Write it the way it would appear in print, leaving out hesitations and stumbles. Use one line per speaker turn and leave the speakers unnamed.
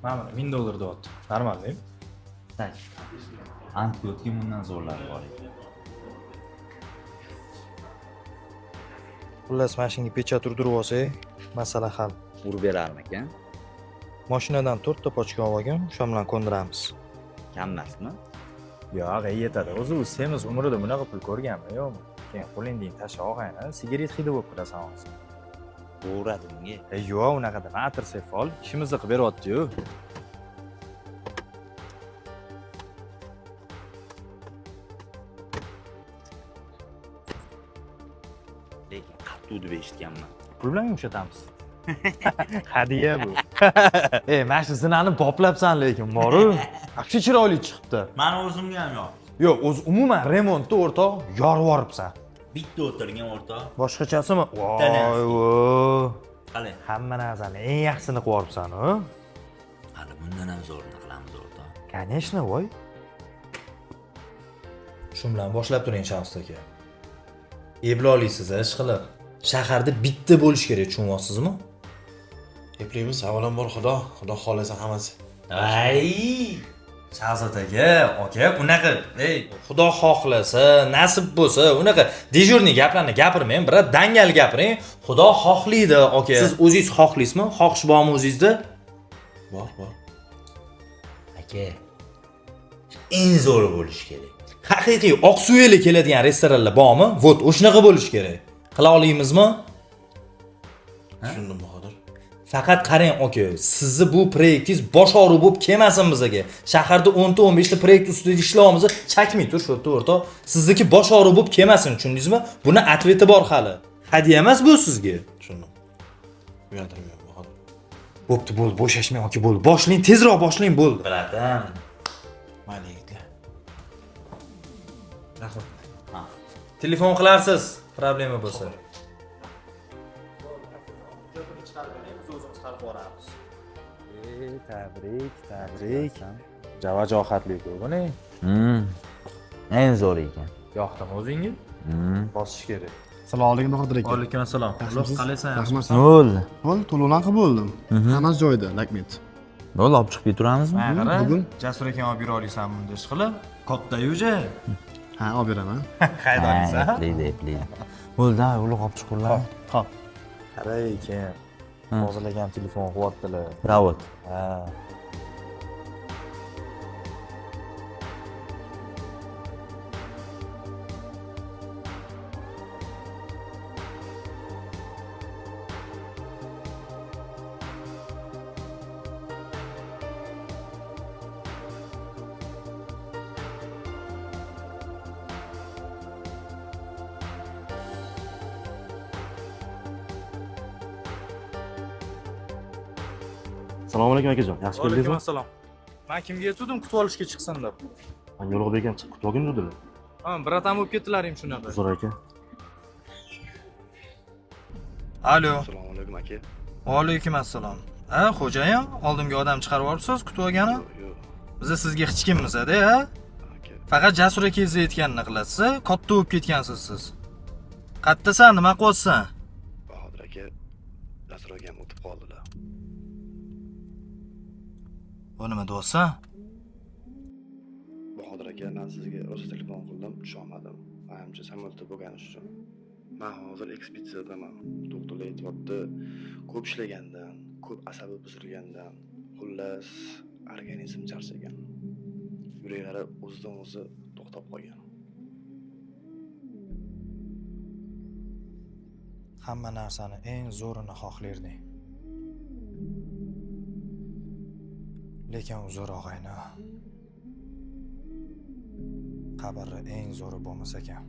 Mana $1000 deyapti. Normalmi?
Tak. Antibiotik bundan zo'rlari bor edi.
Xullas, mashinga pechat urdirib olsak, masala hal.
Urib berarmikan?
Mashinadan 4 ta pochka olgan, o'sha bilan ko'ndiramiz.
Kam emasmi?
Yo'q, yetadi. O'zi u semiz umrida bunaqa pul ko'rganmi, yo'qmi? Keyin qo'lingdan tashlab olg'ayna, sigaret hidi bo'lib turasan hozir.
To'g'radi unga.
Yo'q, unaqadan atirsak fol, ishimizni qilib beryapti-yu.
Lekin qattiq deb eshitganman.
Pul bilan yumshatamiz. Hadiya bu. Mana shu zinani poplabsan lekin, boru. Вообще chiroyli chiqibdi.
Mani o'zimga ham yoq.
Yo'q, o'zi umuman remontda o'rtoq yorib yoribsan.
Bitta o'tirgan o'rtoq.
Boshqachasimi?
Bittadan.
Voy.
Qani,
Hamma narsani eng yaxshisini qilib yoribsan-ku.
hali bundan ham zo'rini qilamiz o'rtoq.
Конечно, voy. Shu bilan boshlab turing Shamsi aka. Ebla olasiz, ish qilib. Shaharda bitta bo'lish kerak, tushunyapsizmi?
Eplaymiz, avvalambor Xudo xolasa hammasi.
Ay! Shahzod aka, unaqa, Xudo xohlasa, nasib bo'lsa, unaqa dejurniy gaplarni gapirmang, biroq dangal gapiring. Xudo xohlaydi, aka. Siz o'zingiz xohlaysizmi? Xohish bormi o'zingizda?
Bor.
Aka, eng zo'ri bo'lishi kerak.
Haqiqiy oqsuyeli keladigan restoranlar bormi? Vot, o'shanaqa bo'lish kerak. Qila olamizmi?
Tushundim Bahodir.
Faqat qarang aka, sizni bu proyektingiz bosh og'riq bo'lib kelmasin bizga. Shaharda 10 ta 15 ta proyekt ustida ishlayapmiz, chakmay tur shu yerda o'rtoq. Sizniki bosh og'riq bo'lib kelmasin, tushundingizmi? Buni atveti bor hali. Hadiya emas bu sizga.
Tushundim. Uyaltirmayman Bahodir.
Bo'pti, bo'ldi, bo'shashmang aka, bo'ldi. Boshlang, tezroq boshlang, bo'ldi.
Biladim.
Mayli yigitlar.
Rahmat. Ha. Telefon qilarsiz, problema bo'lsa. Tabrik. Javojohatli-ku buni.
Eng zo'ri ekan.
Yoqdimi o'zingga? Bosish kerak.
Assalomu alaykum Bahodir aka.
Alaykum assalom.
Yaxshimisiz?
Qalaysan?
Rahmat.
Bo'ldi.
Bo'ldi, to'lovlarni qilib bo'ldim. Hammasi joyida, rahmat.
Bo'ldi, olib chiqib turamizmi?
Ha, qara.
Bugun?
Jasur aka olib bera olasanmi bunday ish qilib? Katta-yu ja.
Ha, olib beraman.
Haydaysan.
Eplaydi. Bo'ldi, uloq olib chiqurlar.
Xo'p. Qara ekan. Hozirlagan telefon qilyaptilar.
Zavod.
Ha.
Assalomu alaykum akajon. Yaxshi keldingizmi?
Assalom. Men kimga aytdim kutib olishga chiqsin deb.
Men yo'lga ekan chiqib kutib olgan dedilar.
Ha, biratam bo'lib ketdilaring shunaqa.
Zo'r aka.
Alo.
Assalomu alaykum aka.
Va alaykum assalom. Ha, xo'jayin, oldimga odam chiqarib yuboribsiz kutib olgani?
Yo'q,
Biz sizga hech kimmiz-da, ha?
aka.
Faqat Jasur akangiz aytganini qilasiz, katta bo'lib ketgansiz siz. Qattasan, nima qilyapsan?
Bahodir aka Jasur akam o'tib qoldilar.
Bu nima deyapsan?
Bahodir aka, men sizga o'zi telefon qildim, tushunmadim. Menimcha samolyotda bo'lgani uchun. Men hozir ekspeditsiyadaman. Doktorlar aytibdi, ko'p ishlagandan, ko'p asabi buzilgandan, xullas organizm charchagan. Yuraklari o'zidan o'zi to'xtab qolgan.
Hamma narsani eng zo'rini xohlarding. Lekin uzr og'ayni. Qabrni eng zo'ri bo'lmas ekan.